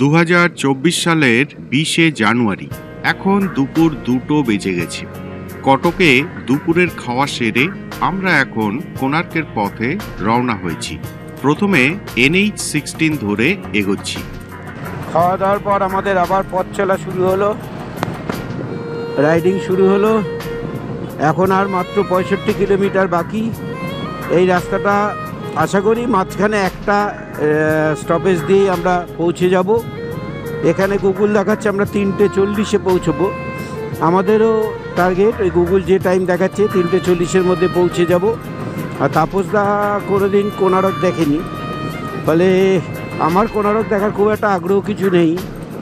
2024 সালের 20শে জানুয়ারি। এখন দুপুর 2টো বেজে গেছে। কটকে দুপুরের খাওয়া সেরে আমরা এখন কোণার্কের পথে রওনা হয়েছি। প্রথমে NH-16 ধরে এগোচ্ছি। খাওয়া দাওয়ার পর আমাদের আবার পথ চলা শুরু হলো, রাইডিং শুরু হলো। এখন আর মাত্র 65 কিলোমিটার বাকি। এই রাস্তাটা আশা করি মাঝখানে একটা স্টপেজ দিয়ে আমরা পৌঁছে যাব। এখানে গুগল দেখাচ্ছে আমরা 3:40-এ পৌঁছবো। আমাদেরও টার্গেট ওই গুগল যে টাইম দেখাচ্ছে 3:40-এর মধ্যে পৌঁছে যাব। আর তাপসদা কোনোদিন কোণারক দেখেনি, ফলে আমার কোণারক দেখার খুব একটা আগ্রহ কিছু নেই,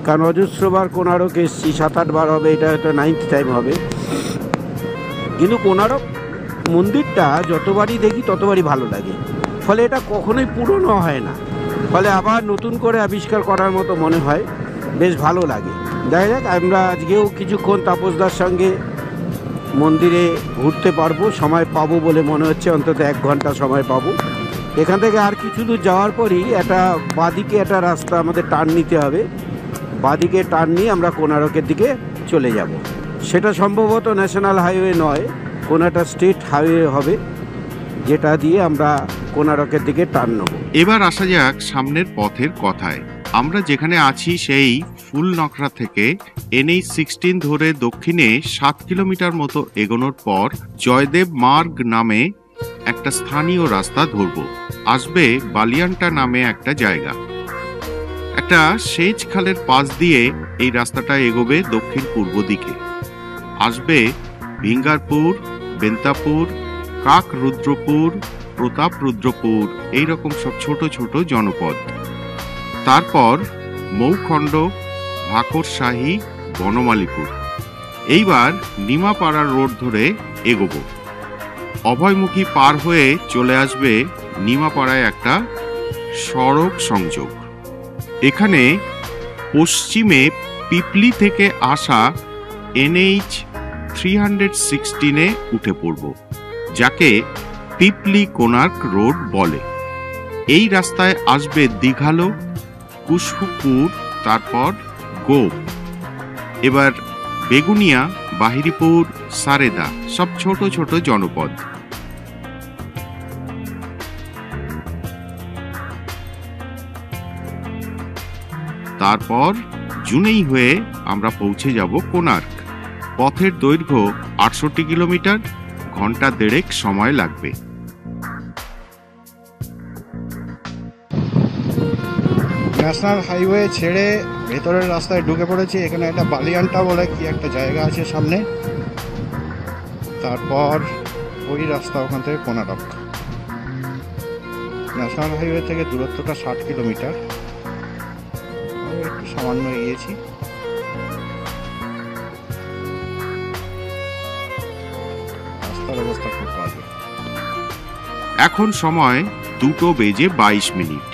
কারণ অজস্রবার কোণারক এসেছি, 7-8 বার হবে, এটা হয়তো 9th টাইম হবে। কিন্তু কোণারক মন্দিরটা যতবারই দেখি ততবারই ভালো লাগে, ফলে এটা কখনোই পুরনো হয় না, ফলে আবার নতুন করে আবিষ্কার করার মতো মনে হয়, বেশ ভালো লাগে। দেখা যাক, আমরা আজকেও কিছুক্ষণ তাপসদার সঙ্গে মন্দিরে ঘুরতে পারবো, সময় পাবো বলে মনে হচ্ছে, অন্তত 1 ঘন্টা সময় পাবো। এখান থেকে আর কিছু দূর যাওয়ার পরই একটা বাঁদিকে একটা রাস্তা আমাদের টার্ন নিতে হবে। বাঁদিকে টার্ন নিয়ে আমরা কোণারকের দিকে চলে যাব। সেটা সম্ভবত ন্যাশনাল হাইওয়ে নয়, কোনো একটা স্টেট হাইওয়ে হবে, যেটা দিয়ে আমরা কোণারকের দিকে টার্ন নেব। এবার আসা যাক সামনের পথের কথায়। আমরা যেখানে আছি সেই ফুলনখরা থেকে NH-16 ধরে দক্ষিণে 7 কিলোমিটার মতো এগোনোর পর জয়দেব মার্গ নামে একটা স্থানীয় রাস্তা ধরব। আসবে বালিয়ান্টা নামে একটা জায়গা। একটা সেচ খালের পাশ দিয়ে এই রাস্তাটা এগোবে দক্ষিণ পূর্ব দিকে। আসবে ভিঙ্গারপুর, বেন্তাপুর, কাকরুদ্রপুর, প্রতাপরুদ্রপুর, এইরকম সব ছোট ছোট জনপদ। তারপর মৌখণ্ড, ভাকরশাহী, বনমালীপুর। এইবার নিমাপাড়া রোড ধরে এগোবো। অভয়মুখী পার হয়ে চলে আসবে নিমাপাড়ায় একটা সড়ক সংযোগ। এখানে পশ্চিমে পিপলি থেকে আসা NH-316-এ উঠে পড়ব, যাকে পিপলি কোণার্ক রোড বলে। এই রাস্তায় আসবে দীঘালো, কুশপুর, তারপর গোপ। এবার বেগুনিয়া, বাহিরিপুর, সারেদা, সব ছোট ছোট জনপদ। তারপর জুনেই হয়ে আমরা পৌঁছে যাব কোণার্ক। পথের দৈর্ঘ্য 68 কিলোমিটার, ঘন্টা 1.5 সময় লাগবে। ন্যাশনাল হাইওয়ে ছেড়ে ভেতরের রাস্তায় ঢুকে পড়েছি। এখানে একটা বালিয়ান্টা বলে কি একটা জায়গা আছে সামনে, তারপর ওই রাস্তা, ওখান থেকে কোণারক। ন্যাশনাল হাইওয়ে থেকে দূরত্বটা 60 কিলোমিটার, একটু সামান্য এগিয়েছি। রাস্তার অবস্থা খুব বাজে। এখন সময় 2:22।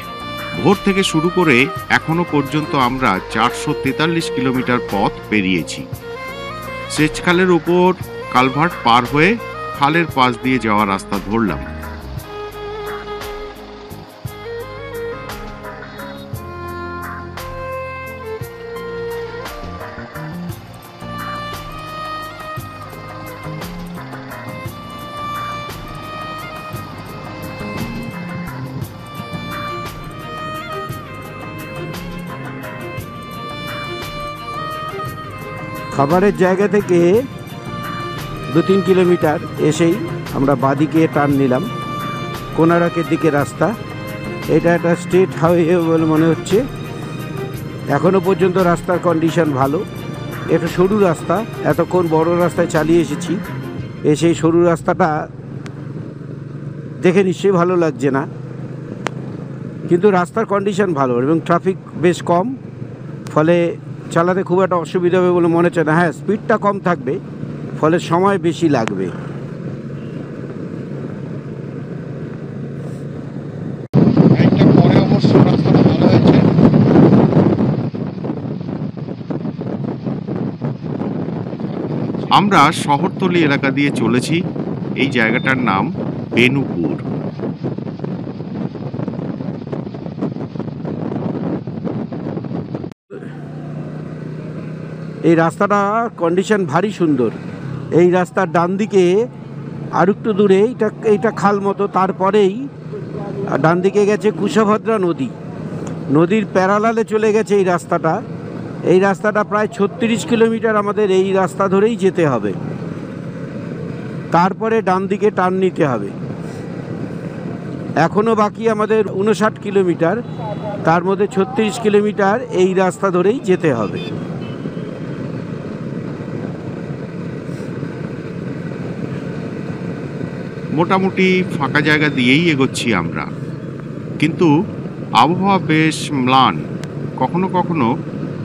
ভোর থেকে শুরু করে এখনো পর্যন্ত আমরা 443 কিলোমিটার পথ পেরিয়েছি। সেচ খালের উপর কালভার্ট পার হয়ে খালের পাশ দিয়ে যাওয়া রাস্তা ধরলাম। খাবারের জায়গা থেকে 2-3 কিলোমিটার এসেই আমরা বাঁদিকে টার্ন নিলাম, কোণারকের দিকে রাস্তা। এটা একটা স্টেট হাইওয়ে বলে মনে হচ্ছে। এখনো পর্যন্ত রাস্তার কন্ডিশন ভালো। এটা সরু রাস্তা, এতক্ষণ বড় রাস্তায় চালিয়ে এসেছি, সেই সরু রাস্তাটা দেখে নিশ্চয়ই ভালো লাগছে না, কিন্তু রাস্তার কন্ডিশন ভালো এবং ট্রাফিক বেশ কম, ফলে চালাতে খুব একটা অসুবিধা হবে বলে মনে হচ্ছে না। হ্যাঁ, স্পিডটা কম থাকবে, ফলে সময় বেশি লাগবে। পরে অবশ্য রাস্তাটা ভালো হয়েছে। আমরা শহরতলি এলাকা দিয়ে চলেছি। এই জায়গাটার নাম বেনুপুর। এই রাস্তাটা কন্ডিশন ভারী সুন্দর। এই রাস্তার ডান দিকে আর একটু দূরে এইটা খাল মতো, তারপরেই ডান দিকে গেছে কুশভদ্রা নদী, নদীর প্যারালালে চলে গেছে এই রাস্তাটা। এই রাস্তাটা প্রায় 36 কিলোমিটার আমাদের এই রাস্তা ধরেই যেতে হবে, তারপরে ডান দিকে টার্ন নিতে হবে। এখনও বাকি আমাদের 59 কিলোমিটার, তার মধ্যে 36 কিলোমিটার এই রাস্তা ধরেই যেতে হবে। মোটামুটি ফাঁকা জায়গা দিয়েই এগোচ্ছি আমরা, কিন্তু আবহাওয়া বেশ ম্লান, কখনো কখনো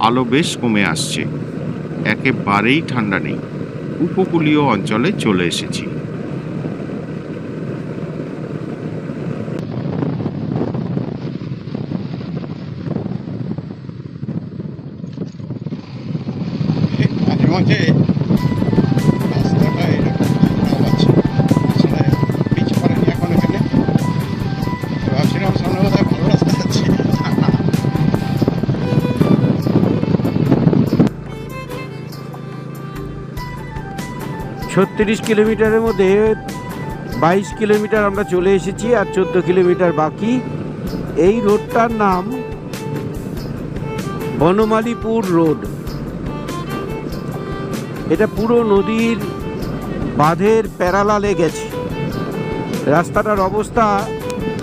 আলো বেশ কমে আসছে, একেবারেই ঠান্ডা নেই। উপকূলীয় অঞ্চলে চলে এসেছি। মাঝে মাঝে রাস্তাটা এরকম খারাপ আছে, আসলে পিচ পড়েনি এখন এখানে। ভাবছিলাম সামনে বোধহয় ভালো রাস্তা যাচ্ছে। 36 কিলোমিটারের মধ্যে 22 কিলোমিটার আমরা চলে এসেছি, আর 14 কিলোমিটার বাকি। এই রোডটার নাম বনমালীপুর রোড। এটা পুরো নদীর বাঁধের প্যারালালে গেছে। রাস্তাটার অবস্থা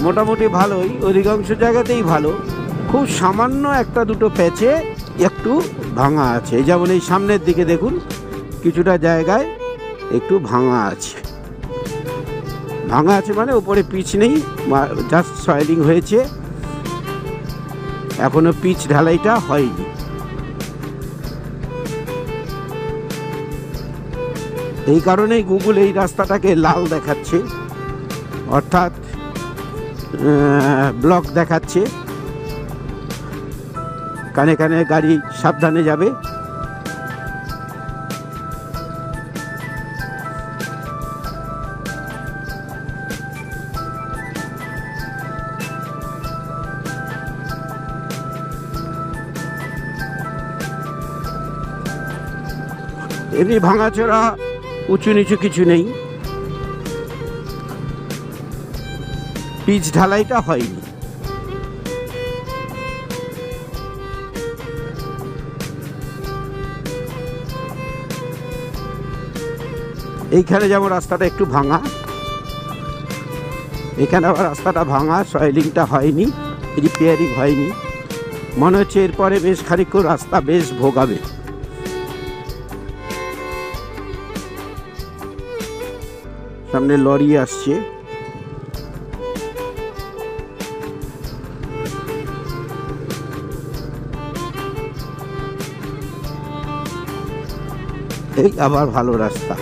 মোটামুটি ভালোই, অধিকাংশ জায়গাতেই ভালো। খুব সামান্য একটা দুটো প্যাচে একটু ভাঙা আছে, যেমন এই সামনের দিকে দেখুন কিছুটা জায়গায় একটু ভাঙা আছে। ভাঙা আছে মানে উপরে পিচ নেই, জাস্ট সয়েলিং হয়েছে, এখনো পিচ ঢালাইটা হয়নি। এই কারণেই গুগল এই রাস্তাটাকে লাল দেখাচ্ছে, অর্থাৎ ব্লক দেখাচ্ছে। কানে কানে গাড়ি সাবধানে যাবে। এমনি ভাঙাচোরা উঁচু নিচু কিছু নেই, পিচ ঢালাইটা হয়নি। এইখানে যেমন রাস্তাটা একটু ভাঙা, এখানে আবার রাস্তাটা ভাঙা, সয়েলিংটা হয়নি, রিপেয়ারিং হয়নি। মনে হচ্ছে এরপরে বেশ খানিকক্ষণ রাস্তা বেশ ভোগাবে। সামনে লরি আসছে, এই আবার ভালো রাস্তা,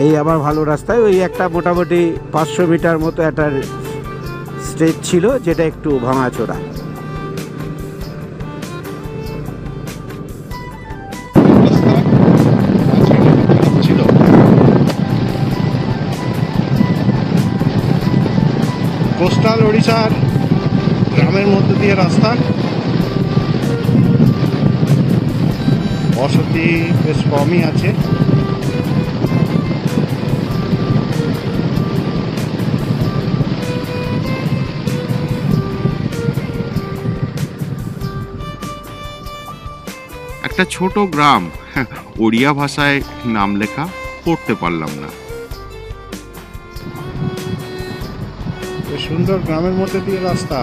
এই আবার ভালো রাস্তায় ওই একটা মোটামুটি 500 মিটার মতো একটা স্ট্রেচ ছিল, যেটা একটু ভাঙাচোরা। কোস্টাল ওড়িশার গ্রামের মধ্যে দিয়ে রাস্তা, বসতি বেশ কমই আছে। একটা ছোট গ্রাম, ওড়িয়া ভাষায় নাম লেখা, পড়তে পারলাম না। সুন্দর গ্রামের মধ্যে দিয়ে রাস্তা।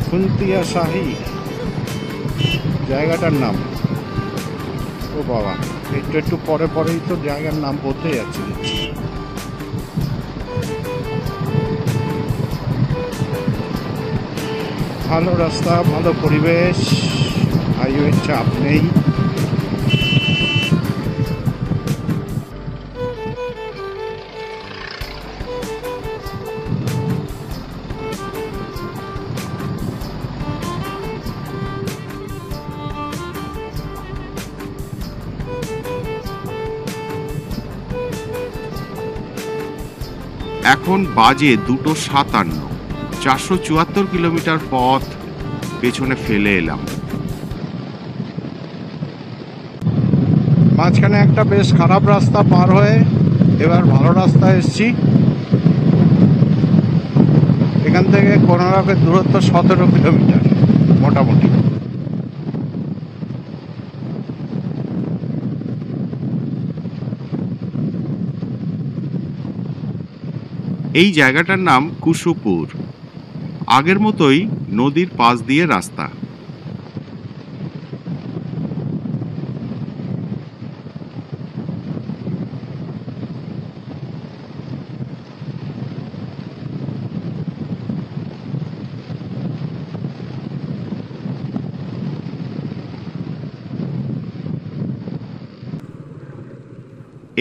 খুন্তিয়া শাহী জায়গাটার নাম। ও বাবা, একটু একটু পরে পরেই তো জায়গার নাম বলতে যাচ্ছে। ভালো রাস্তা, ভালো পরিবেশ, হাইওয়ের চাপ নেই। এখন বাজে 2:57, 474 কিলোমিটার পথ পেছনে ফেলে এলাম। মাঝখানে একটা বেশ খারাপ রাস্তা পার হয়ে এবার ভালো রাস্তা এসছি। এখান থেকে কোনারকের দূরত্ব 17 কিলোমিটার মোটামুটি। এই জায়গাটার নাম কুসুপুর। আগের মতোই নদীর পাশ দিয়ে রাস্তা।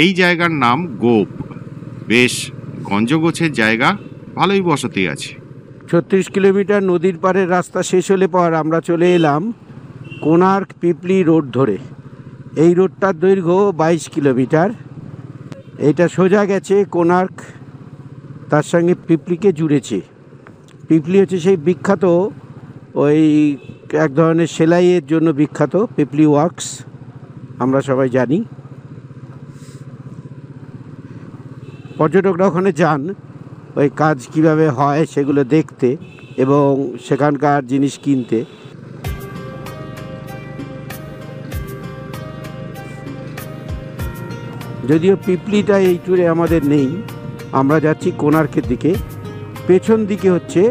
এই জায়গার নাম গোপ। বেশ গঞ্জগোছের জায়গা, ভালোই বসতি আছে। 36 কিলোমিটার নদীর পাড়ের রাস্তা শেষ হলে পর আমরা চলে এলাম কোনার্ক পিপলি রোড ধরে। এই রোডটার দৈর্ঘ্য 22 কিলোমিটার। এইটা সোজা গেছে কোনার্ক, তার সঙ্গে পিপলিকে জুড়েছে। পিপলি হচ্ছে সেই বিখ্যাত, ওই এক ধরনের সেলাইয়ের জন্য বিখ্যাত, পিপলি ওয়ার্কস, আমরা সবাই জানি। পর্যটকরা ওখানে যান ওই কাজ কিভাবে হয় সেগুলো দেখতে এবং সেখানকার জিনিস কিনতে। যদিও পিপলিটা এই ট্যুরে আমাদের নেই, আমরা যাচ্ছি কোনার্কের দিকে। পেছন দিকে হচ্ছে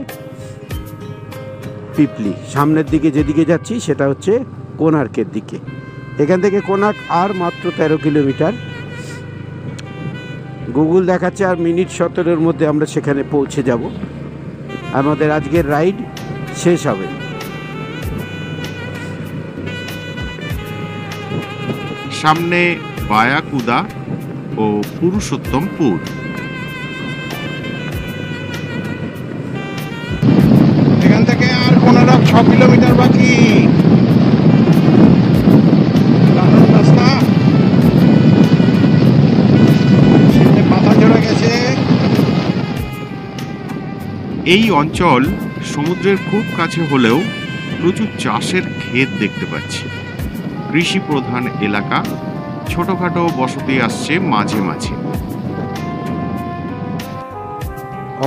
পিপলি, সামনের দিকে যেদিকে যাচ্ছি সেটা হচ্ছে কোনার্কের দিকে। এখান থেকে কোনার্ক আর মাত্র 13 কিলোমিটার। গুগল দেখাচ্ছে আর মিনিট 17-এর মধ্যে আমরা সেখানে পৌঁছে যাব। আমাদের আজকের রাইড শেষ হবে। সামনে বায়াকুদা ও পুরুষোত্তমপুর। এখান থেকে আর কোনারক 6 কিলোমিটার বাকি। দারুণ রাস্তা, পাতা ঝরে গেছে। এই অঞ্চল সমুদ্রের খুব কাছে হলেও প্রচুর চাষের ক্ষেত দেখতে পাচ্ছি। কৃষি প্রধান এলাকা, ছোটখাটো বসতি আসছে মাঝে মাঝে।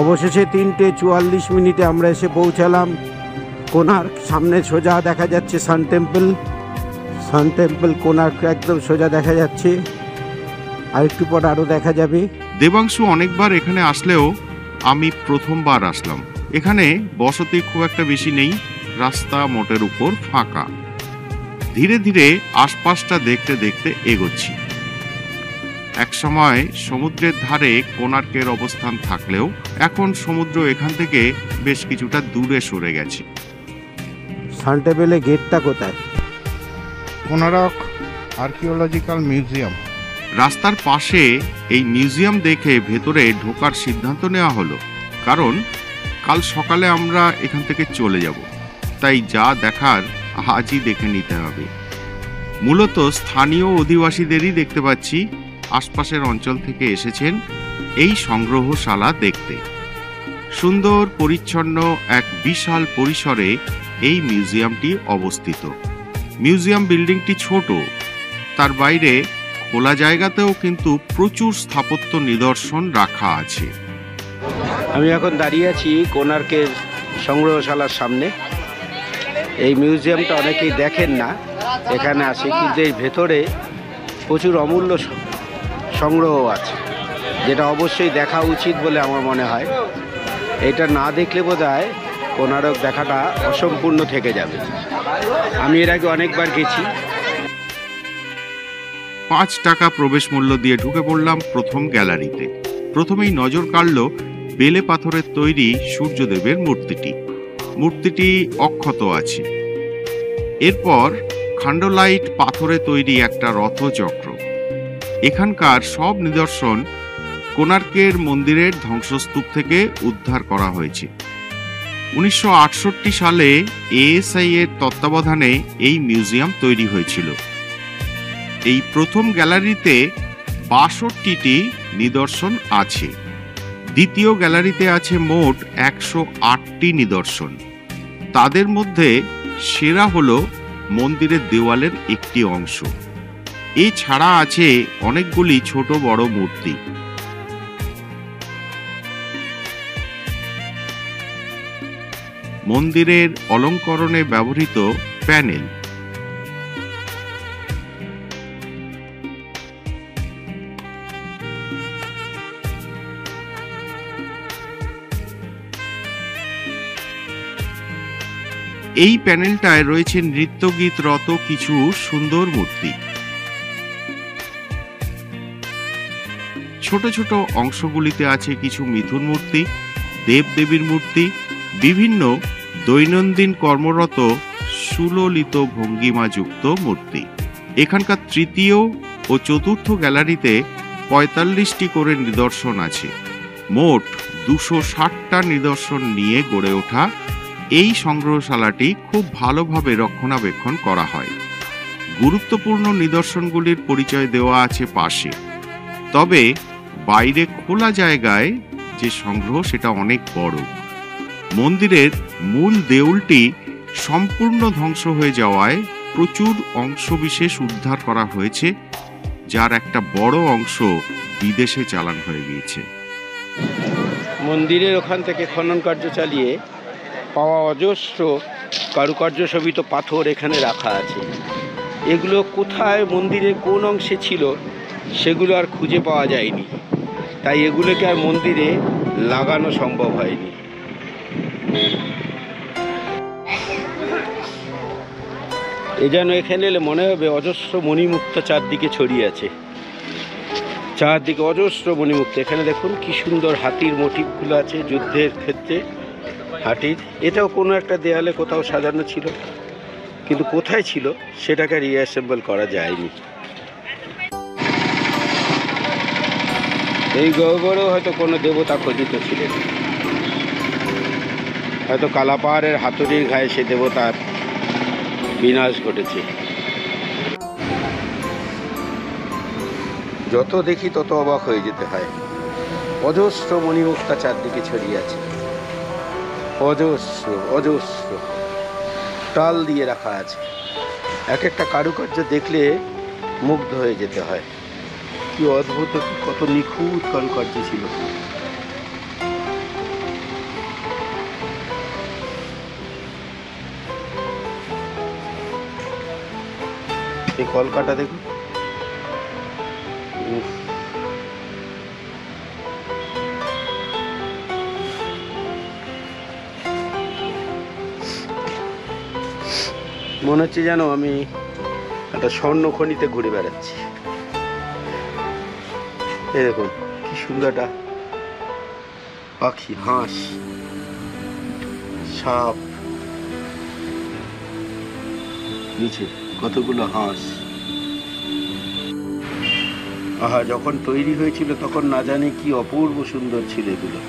অবশেষে 3:44 মিনিটে আমরা এসে পৌঁছালাম কোনার্ক। সামনে সোজা দেখা যাচ্ছে সান টেম্পল। সান টেম্পল কোনার্ক একদম সোজা দেখা যাচ্ছে, আর একটু পর আরও দেখা যাবে। দেবাংশু অনেকবার এখানে আসলেও আমি প্রথমবার আসলাম। এখানে বসতি খুব একটা বেশি নেই, রাস্তা মোটের উপর ফাঁকা। ধীরে ধীরে আশপাশটা দেখতে দেখতে এগোচ্ছি। একসময় সমুদ্রের ধারে কোনার্কের অবস্থান থাকলেও এখন সমুদ্র এখান থেকে বেশ কিছুটা দূরে সরে গেছে। সান টেম্পলের গেটটা কোথায়? Konark archaeological museum. রাস্তার পাশে এই মিউজিয়াম দেখে ভেতরে ঢোকার সিদ্ধান্ত নেওয়া হলো, কারণ কাল সকালে আমরা এখান থেকে চলে যাব। তাই যা দেখার আজই দেখে নিতে হবে। মূলত স্থানীয় অধিবাসীদেরই দেখতে পাচ্ছি, আশপাশের অঞ্চল থেকে এসেছেন এই সংগ্রহশালা দেখতে। সুন্দর পরিচ্ছন্ন এক বিশাল পরিসরে এই মিউজিয়ামটি অবস্থিত। মিউজিয়াম বিল্ডিংটি ছোট, তার বাইরে খোলা জায়গাতেও কিন্তু প্রচুর স্থাপত্য নিদর্শন রাখা আছে। আমি এখন দাঁড়িয়ে আছি কোনার্কের সংগ্রহশালার সামনে। এই মিউজিয়ামটা অনেকেই দেখেন না, এখানে আসে, কিন্তু এর ভেতরে প্রচুর অমূল্য সংগ্রহ আছে, যেটা অবশ্যই দেখা উচিত বলে আমার মনে হয়। এটা না দেখলে বোধহয় কোনারক দেখাটা অসম্পূর্ণ থেকে যাবে। আমি এর আগে অনেকবার গেছি। 5 টাকা প্রবেশ মূল্য দিয়ে ঢুকে পড়লাম প্রথম গ্যালারিতে। প্রথমেই নজর কাড়ল বেলে পাথরের তৈরি সূর্যদেবের মূর্তিটি। মূর্তিটি অক্ষত আছে। এরপর খান্ডোলাইট পাথরে তৈরি একটা রথচক্র। এখানকার সব নিদর্শন কোনার্কের মন্দিরের ধ্বংসস্তূপ থেকে উদ্ধার করা হয়েছে। 1968 সালে এএসআই এর তত্ত্বাবধানে এই মিউজিয়াম তৈরি হয়েছিল। এই প্রথম গ্যালারিতে 62টি নিদর্শন আছে। দ্বিতীয় গ্যালারিতে আছে মোট 108টি নিদর্শন। তাদের মধ্যে সেরা হলো মন্দিরের দেওয়ালের একটি অংশ। এছাড়া আছে অনেকগুলি ছোট বড় মূর্তি। মন্দিরের অলঙ্করণে ব্যবহৃত প্যানেল। এই প্যানেলটায় রয়েছে নৃত্যগীতরত কিছু সুন্দর মূর্তি। ছোট ছোট অংশগুলিতে আছে কিছু মিথুন মূর্তি, দেবদেবীর মূর্তি, বিভিন্ন দৈনন্দিন কর্মরত সুললিত ভঙ্গিমাযুক্ত মূর্তি। এখানকার তৃতীয় ও চতুর্থ গ্যালারিতে ৪৫টি করে নিদর্শন আছে। মোট ২৬০টা নিদর্শন নিয়ে গড়ে ওঠা এই সংগ্রহশালাটি খুব ভালোভাবে রক্ষণাবেক্ষণ করা হয়। গুরুত্বপূর্ণ নিদর্শনগুলির পরিচয় দেওয়া আছে পাশে। তবে বাইরে খোলা জায়গায় যে সংগ্রহ সেটা অনেক বড়। মন্দিরের মূল দেউলটি সম্পূর্ণ ধ্বংস হয়ে যাওয়ায় প্রচুর অংশবিশেষ উদ্ধার করা হয়েছে, যার একটা বড় অংশ বিদেশে চালান হয়ে গিয়েছে। মন্দিরের ওখান থেকে খনন কার্য চালিয়ে পাওয়া অজস্র কারুকার্য শোভিত পাথর এখানে রাখা আছে। এগুলো কোথায় মন্দিরের কোন অংশে ছিল সেগুলো আর খুঁজে পাওয়া যায়নি, তাই এগুলোকে আর মন্দিরে লাগানো সম্ভব হয়নি। এ যেন এখানে এলে মনে হবে অজস্র মণিমুক্তা চারদিকে ছড়িয়ে আছে, চারদিকে অজস্র মণিমুক্তা। এখানে দেখুন কি সুন্দর হাতির মোটিভগুলো আছে, যুদ্ধের ক্ষেত্রে হাতির। এটাও কোনো একটা দেয়ালে কোথাও সাজানো ছিল, কিন্তু কোথায় ছিল সেটাকে রিঅ্যাসেম্বল করা যায়নি। এই গহ্বরেও হয়তো কোনো দেবতা খোদিত ছিলেন, হয়তো কালাপাহাড়ের হাতুড়ির ঘায়ে সে দেবতার বিনাশ ঘটেছে। যত দেখি তত অবাক হয়ে যেতে হয়। অজস্র মণিমুক্তা চারদিকে ছড়িয়ে আছে, অজস্র অজস্র টাল দিয়ে রাখা আছে। এক একটা কারুকার্য দেখলে মুগ্ধ হয়ে যেতে হয়। কি অদ্ভুত, কত নিখুঁত কারুকার্য ছিল। এই কলকাতা দেখুন, মনে হচ্ছে যেন আমি একটা স্বর্ণ খনিতে ঘুরে বেড়াচ্ছি। এই দেখুন কি সুন্দর একটা পাখি, হাঁস, সাপ, নিচে কতগুলো হাঁস। আহা, যখন তৈরি হয়েছিল তখন না জানি কি অপূর্ব সুন্দর ছিল এগুলো।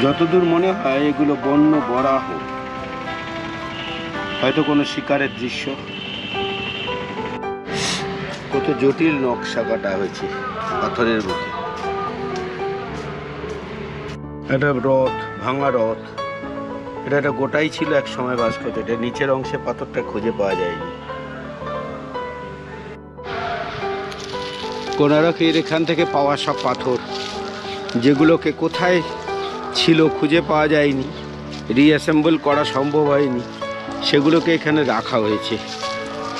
যতদূর মনে হয় এগুলো বন্য বরাহ, হয়তো কোনো শিকারের দৃশ্য। কত জটিল নকশা কাটা হয়েছে পাথরের বুকে। এটা রথ, ভাঙা রথ। এটা একটা গোটাই ছিল এক সময় ভাস্কর্য। এটা নিচের অংশে পাথরটা খুঁজে পাওয়া যায়নি। কোণারকের এখান থেকে পাওয়া সব পাথর, যেগুলোকে কোথায় ছিল খুঁজে পাওয়া যায়নি, রিঅ্যাসেম্বল করা সম্ভব হয়নি, সেগুলোকে এখানে রাখা হয়েছে।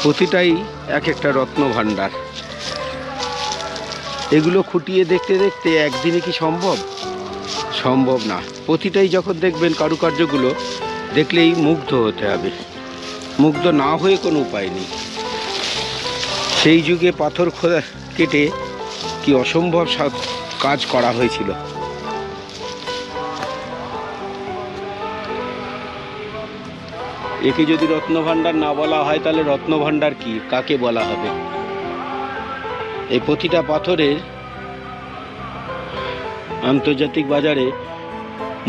প্রতিটাই এক একটা রত্ন ভাণ্ডার। এগুলো খুঁটিয়ে দেখতে দেখতে একদিনে কি সম্ভব? সম্ভব না। প্রতিটাই যখন দেখবেন কারুকার্যগুলো দেখলেই মুগ্ধ হতে হবে। মুগ্ধ না হয়ে কোনো উপায় নেই। সেই যুগে পাথর খোদা কেটে কি অসম্ভব সব কাজ করা হয়েছিল। একে যদি রত্নভাণ্ডার না বলা হয় তাহলে রত্নভাণ্ডার কি, কাকে বলা হবে? এই প্রতিটা পাথরের আন্তর্জাতিক বাজারে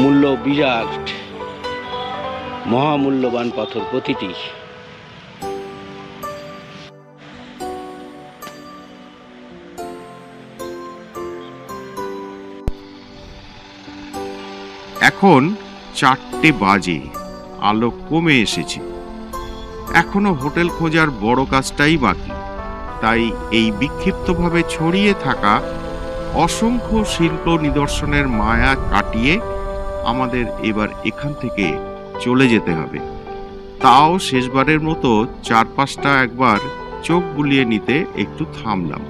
মূল্য বিরাট, মহামূল্যবান পাথর প্রতিটি। এখন 4টে বাজে, আলো কমে এসেছে। এখনো হোটেল খোঁজার বড় কাজটাই বাকি। তাই এই বিক্ষিপ্তভাবে ছড়িয়ে থাকা অসংখ্য শিল্প নিদর্শনের মায়া কাটিয়ে আমাদের এবার এখান থেকে চলে যেতে হবে। তাও শেষবারের মতো চারপাশটা একবার চোখ বুলিয়ে নিতে একটু থামলাম।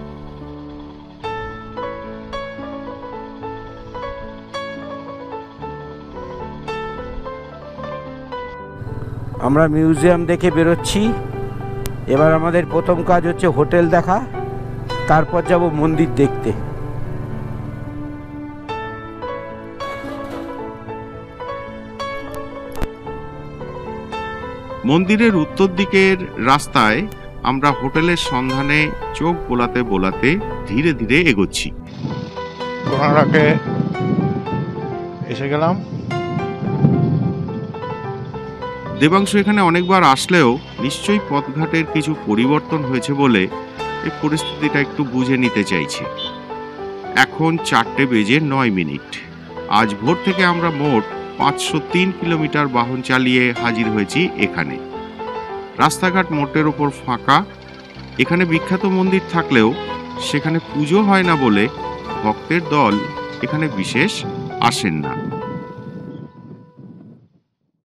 আমরা মিউজিয়াম দেখে বেরোচ্ছি। এবার আমাদের প্রথম কাজ হচ্ছে হোটেল দেখা, তারপর যাব মন্দির দেখতে। মন্দিরের উত্তর দিকের রাস্তায় আমরা হোটেলের সন্ধানে চোখ বোলাতে বোলাতে ধীরে ধীরে এগোচ্ছি। ঘোড়াটাকে এসে গেলাম। দেবাংশু এখানে অনেকবার আসলেও নিশ্চয়ই পথঘাটের কিছু পরিবর্তন হয়েছে বলে এই পরিস্থিতিটা একটু বুঝে নিতে চাইছে। এখন 4:09। আজ ভোর থেকে আমরা মোট 503 কিলোমিটার বাহন চালিয়ে হাজির হয়েছি এখানে। রাস্তাঘাট মোটের ওপর ফাঁকা। এখানে বিখ্যাত মন্দির থাকলেও সেখানে পুজো হয় না বলে ভক্তের দল এখানে বিশেষ আসেন না।